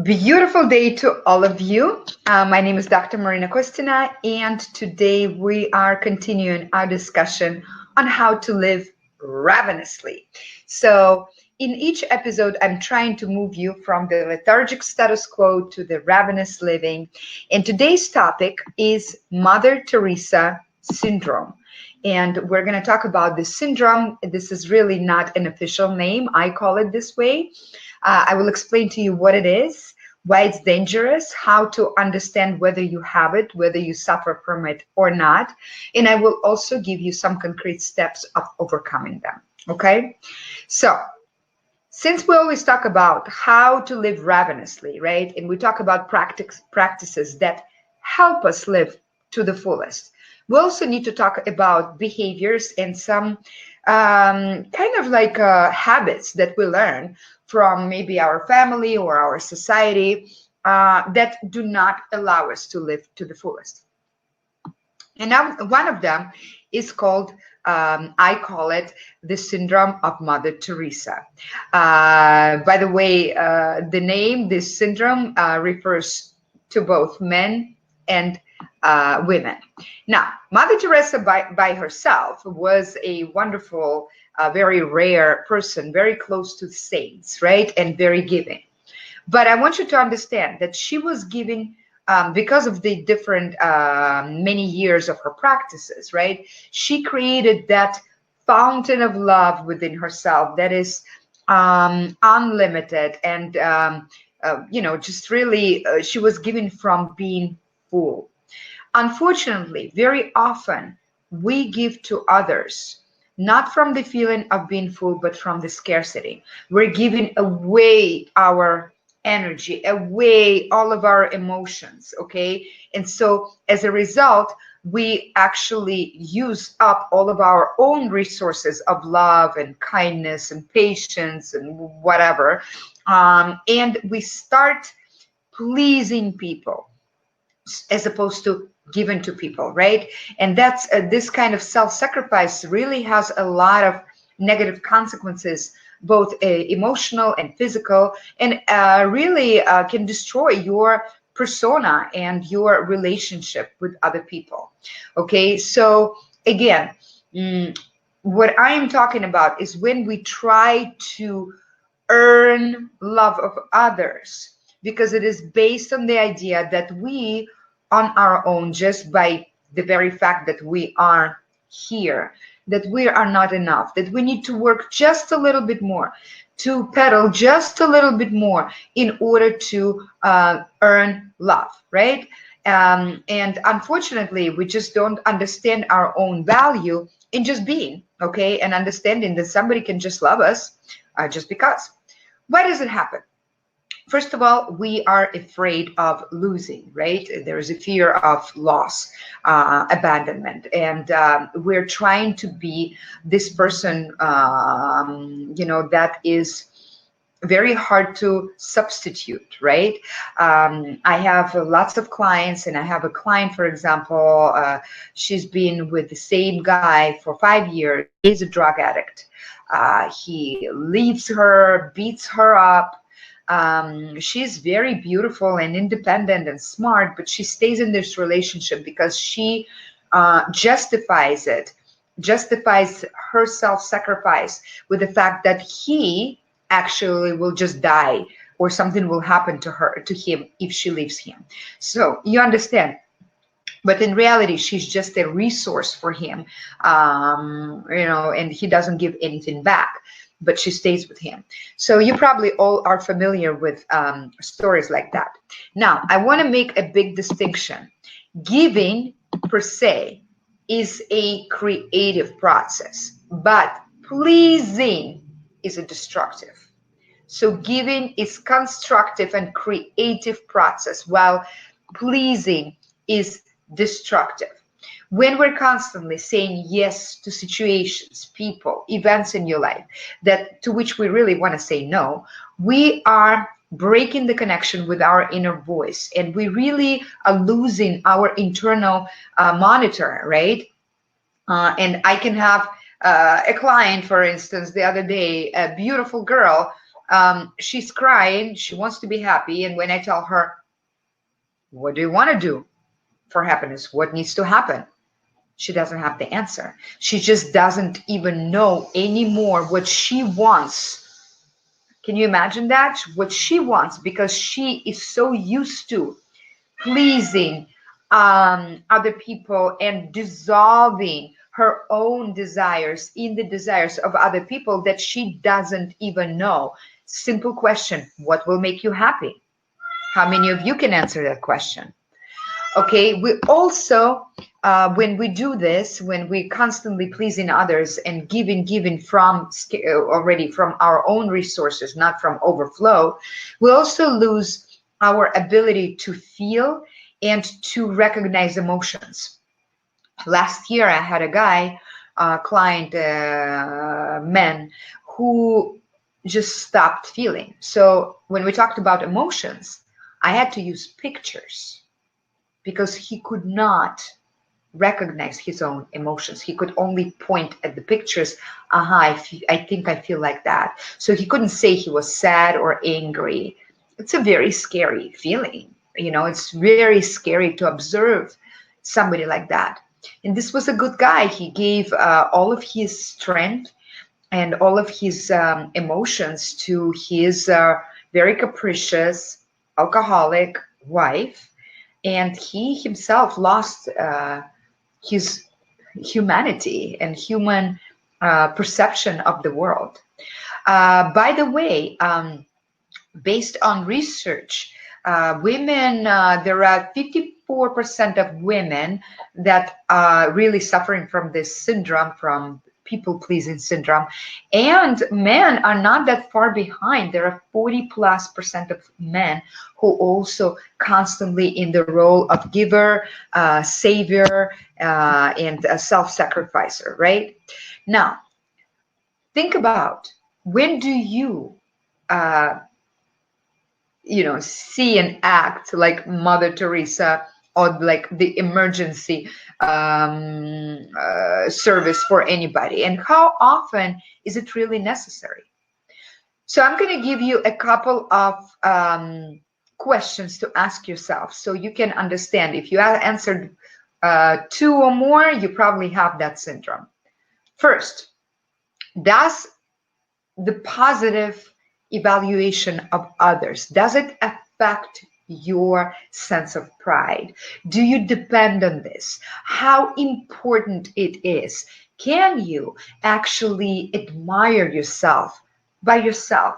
Beautiful day to all of you. My name is Dr. Marina Kostina, and today we are continuing our discussion on how to live ravenously. So, in each episode, I'm trying to move you from the lethargic status quo to the ravenous living. And today's topic is Mother Teresa syndrome. And we're going to talk about this syndrome. This is really not an official name, I call it this way. I will explain to you what it is, why it's dangerous, how to understand whether you have it, whether you suffer from it or not. And I will also give you some concrete steps of overcoming them. Okay? So, since we always talk about how to live ravenously, right? And we talk about practices that help us live to the fullest. We also need to talk about behaviors and some kind of like habits that we learn from maybe our family or our society that do not allow us to live to the fullest. And now one of them is called, I call it the syndrome of Mother Teresa. By the way, the name, this syndrome, refers to both men and women. Now, Mother Teresa by herself was a wonderful, very rare person, very close to the saints, right? And very giving. But I want you to understand that she was giving because of the different many years of her practices, right? She created that fountain of love within herself that is unlimited and, just really, she was given from being full. Unfortunately, very often we give to others not from the feeling of being full, but from the scarcity. We're giving away our energy, away all of our emotions, okay? And so as a result, we actually use up all of our own resources of love and kindness and patience and whatever. And we start pleasing people as opposed to given to people, right? And that's this kind of self-sacrifice really has a lot of negative consequences, both emotional and physical, and really can destroy your persona and your relationship with other people. Okay, so again, what I am talking about is when we try to earn love of others because it is based on the idea that we on our own, just by the very fact that we are here, that we are not enough, that we need to work just a little bit more, to pedal just a little bit more in order to earn love, right? And unfortunately, we just don't understand our own value in just being, okay? And understanding that somebody can just love us just because. Why does it happen? First of all, we are afraid of losing, right? There is a fear of loss, abandonment, and we're trying to be this person, that is very hard to substitute, right? I have lots of clients, and I have a client, for example, she's been with the same guy for 5 years. He's a drug addict. He leaves her, beats her up. She's very beautiful and independent and smart, but she stays in this relationship because she justifies her self-sacrifice with the fact that he actually will just die or something will happen to him if she leaves him. So you understand. But in reality, she's just a resource for him, and he doesn't give anything back, but she stays with him. So you probably all are familiar with stories like that. Now, I want to make a big distinction. Giving per se is a creative process, but pleasing is a destructive. So giving is constructive and creative process, while pleasing is destructive. When we're constantly saying yes to situations, people, events in your life that to which we really want to say no, we are breaking the connection with our inner voice, and we really are losing our internal monitor, right? And I can have a client, for instance, the other day, a beautiful girl, She's crying. She wants to be happy. And when I tell her, what do you want to do for happiness? What needs to happen? She doesn't have the answer. She just doesn't even know anymore what she wants. Can you imagine that? What she wants, because she is so used to pleasing other people and dissolving her own desires in the desires of other people that she doesn't even know. Simple question: what will make you happy? How many of you can answer that question? Okay, we also, when we do this, when we constantly pleasing others and giving from already from our own resources, not from overflow, we also lose our ability to feel and to recognize emotions. Last year, I had a guy, client, man, who just stopped feeling. So when we talked about emotions, I had to use pictures because he could not recognize his own emotions. He could only point at the pictures. I think I feel like that. So he couldn't say he was sad or angry. It's a very scary feeling. It's very scary to observe somebody like that. And this was a good guy. He gave all of his strength and all of his emotions to his very capricious alcoholic wife, and he himself lost his humanity and human perception of the world. By the way, based on research, women, there are 54% of women that are really suffering from this syndrome, from people pleasing syndrome, and men are not that far behind. There are 40+% of men who also constantly in the role of giver, savior, and self-sacrificer, right? Now, think about, when do you uh, see and act like Mother Teresa, or like the emergency service for anybody? And how often is it really necessary? So I'm going to give you a couple of questions to ask yourself so you can understand. If you have answered two or more, you probably have that syndrome. First, does the positive evaluation of others, does it affect your sense of pride? Do you depend on this? How important it is? Can you actually admire yourself by yourself,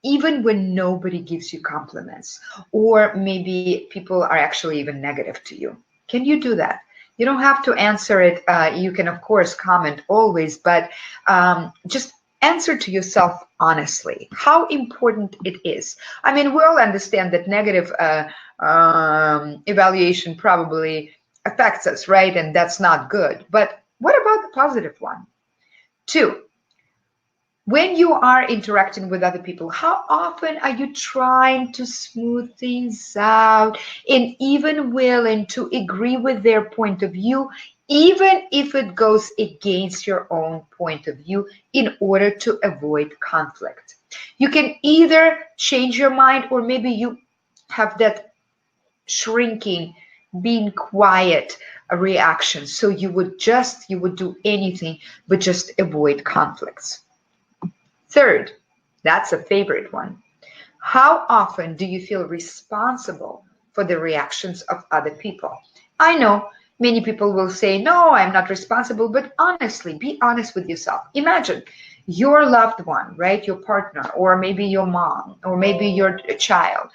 even when nobody gives you compliments, or maybe people are actually even negative to you? Can you do that? You don't have to answer it. You can, of course, comment always, but just answer to yourself honestly how important it is. I mean, we all understand that negative evaluation probably affects us, right? And that's not good. But what about the positive one? Two, when you are interacting with other people, how often are you trying to smooth things out and even willing to agree with their point of view, even if it goes against your own point of view, in order to avoid conflict? You can either change your mind, or maybe you have that shrinking, being quiet reaction. So you would do anything but just avoid conflicts. Third, that's a favorite one. How often do you feel responsible for the reactions of other people? I know many people will say, no, I'm not responsible, but honestly, be honest with yourself. Imagine your loved one, right? Your partner, or maybe your mom, or maybe your child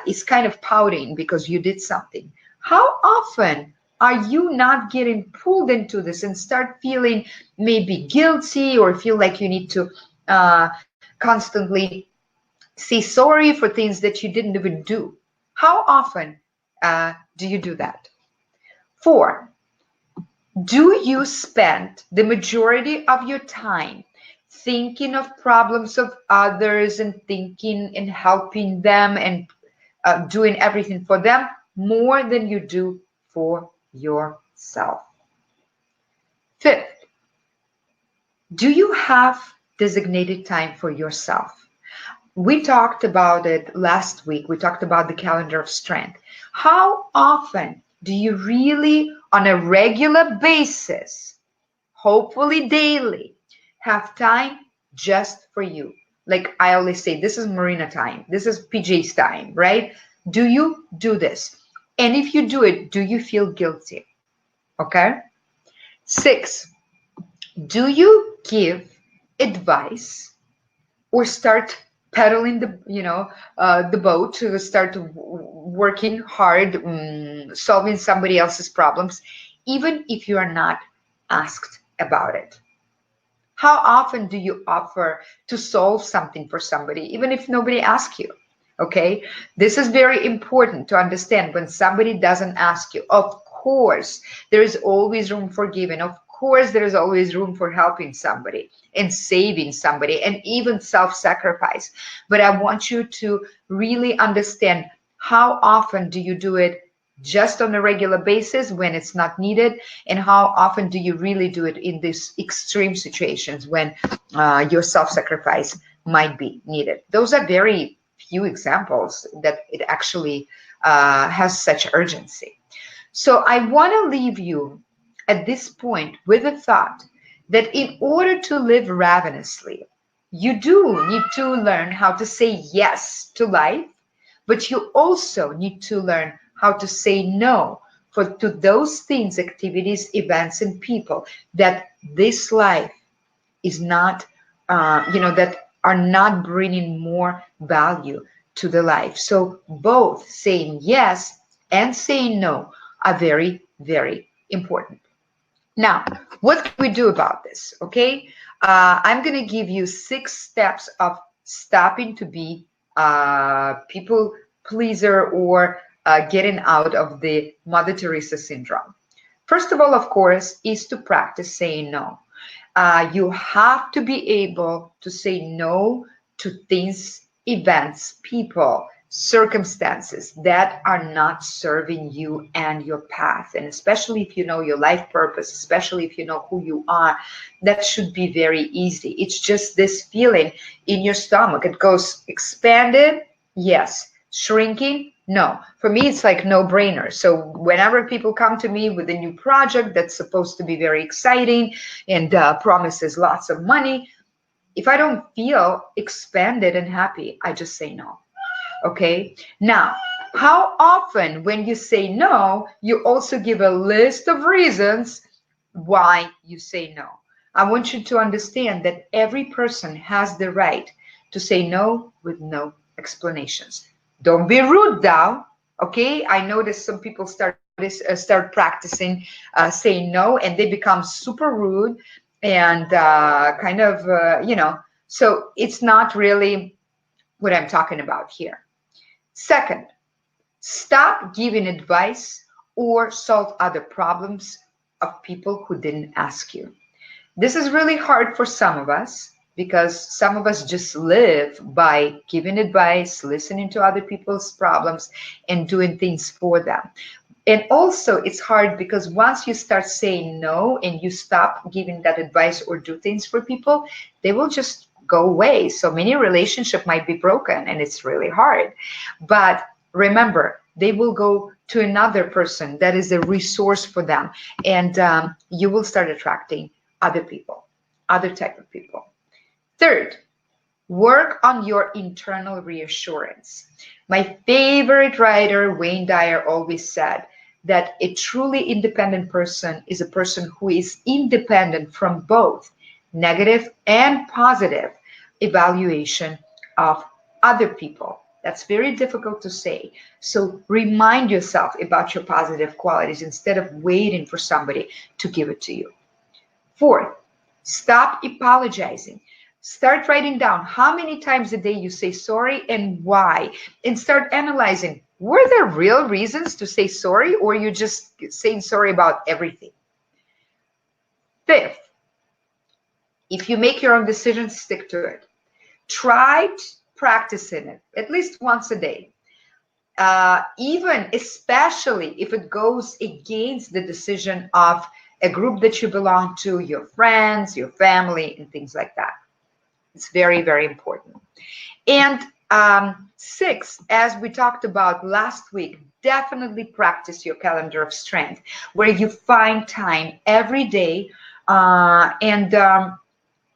is kind of pouting because you did something. How often are you not getting pulled into this and start feeling maybe guilty, or feel like you need to constantly say sorry for things that you didn't even do? How often do you do that? Four, do you spend the majority of your time thinking of problems of others and thinking and helping them and doing everything for them more than you do for yourself? Fifth, do you have designated time for yourself? We talked about it last week. We talked about the calendar of strength. How often do you really, on a regular basis, hopefully daily, have time just for you? Like I always say, this is Marina time. This is PJ's time, right? Do you do this? And if you do it, do you feel guilty? Okay. Six, do you give advice or start pedaling the boat to start working hard, solving somebody else's problems, even if you are not asked about it? How often do you offer to solve something for somebody, even if nobody asks you? Okay, this is very important to understand. When somebody doesn't ask you, of course, there is always room for giving. Of course, there is always room for helping somebody and saving somebody and even self sacrifice. But I want you to really understand, how often do you do it just on a regular basis when it's not needed, and how often do you really do it in these extreme situations when your self-sacrifice might be needed? Those are very few examples that it actually has such urgency. So I want to leave you at this point with the thought that in order to live ravenously, you do need to learn how to say yes to life, but you also need to learn how to say no to those things, activities, events, and people that this life is not, that are not bringing more value to the life. So both saying yes and saying no are very, very important. Now, what can we do about this? Okay, I'm going to give you 6 steps of stopping to be people pleaser or getting out of the Mother Teresa syndrome. First of all, of course, is to practice saying no. You have to be able to say no to things, events, people, circumstances that are not serving you and your path. And especially if you know your life purpose, especially if you know who you are, that should be very easy. It's just this feeling in your stomach. It goes expanded, yes. Shrinking, no. For me, it's like no brainer. So whenever people come to me with a new project that's supposed to be very exciting and promises lots of money, if I don't feel expanded and happy, I just say no. Okay. Now, how often when you say no, you also give a list of reasons why you say no? I want you to understand that every person has the right to say no with no explanations. Don't be rude now. Okay. I notice some people start practicing saying no, and they become super rude and so it's not really what I'm talking about here. Second, stop giving advice or solve other problems of people who didn't ask you. This is really hard for some of us because some of us just live by giving advice, listening to other people's problems, and doing things for them. And also, it's hard because once you start saying no and you stop giving that advice or do things for people, they will just go away. So many relationships might be broken and it's really hard. But remember, they will go to another person that is a resource for them. And you will start attracting other people, other type of people. Third, work on your internal reassurance. My favorite writer, Wayne Dyer, always said that a truly independent person is a person who is independent from both negative and positive evaluation of other people. That's very difficult to say. So remind yourself about your positive qualities instead of waiting for somebody to give it to you. Fourth, stop apologizing. Start writing down how many times a day you say sorry and why, and start analyzing, were there real reasons to say sorry, or you just saying sorry about everything? Fifth, if you make your own decisions, stick to it. Try practicing it at least once a day. Even especially if it goes against the decision of a group that you belong to, your friends, your family, and things like that. It's very, very important. And 6, as we talked about last week, definitely practice your calendar of strength, where you find time every day, and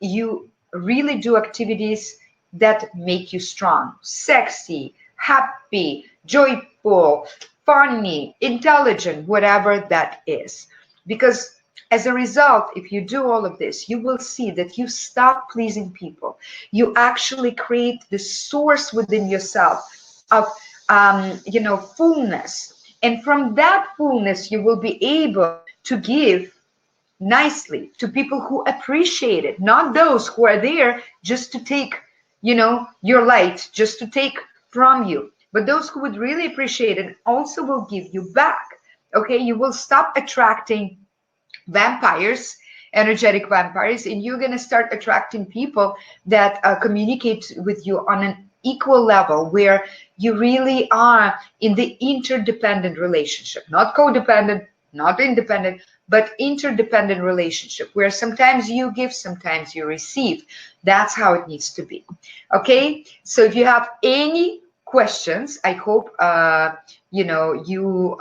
you really do activities that make you strong, sexy, happy, joyful, funny, intelligent, whatever that is. Because as a result, if you do all of this, you will see that you stop pleasing people. You actually create the source within yourself of, fullness. And from that fullness, you will be able to give nicely to people who appreciate it, not those who are there just to take, your light, just to take from you, but those who would really appreciate it also will give you back. Okay, you will stop attracting vampires, energetic vampires, and you're going to start attracting people that communicate with you on an equal level, where you really are in the interdependent relationship, not codependent, not independent, but interdependent relationship, where sometimes you give, sometimes you receive. That's how it needs to be. Okay, so if you have any questions, I hope you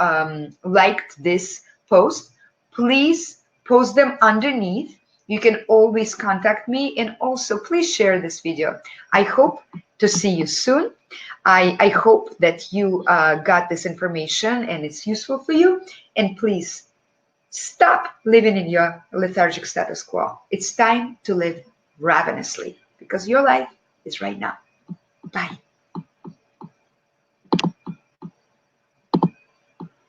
liked this post. Please post them underneath. You can always contact me, and also please share this video. I hope to see you soon. I hope that you got this information and it's useful for you. And please stop living in your lethargic status quo. It's time to live ravenously, because your life is right now. Bye.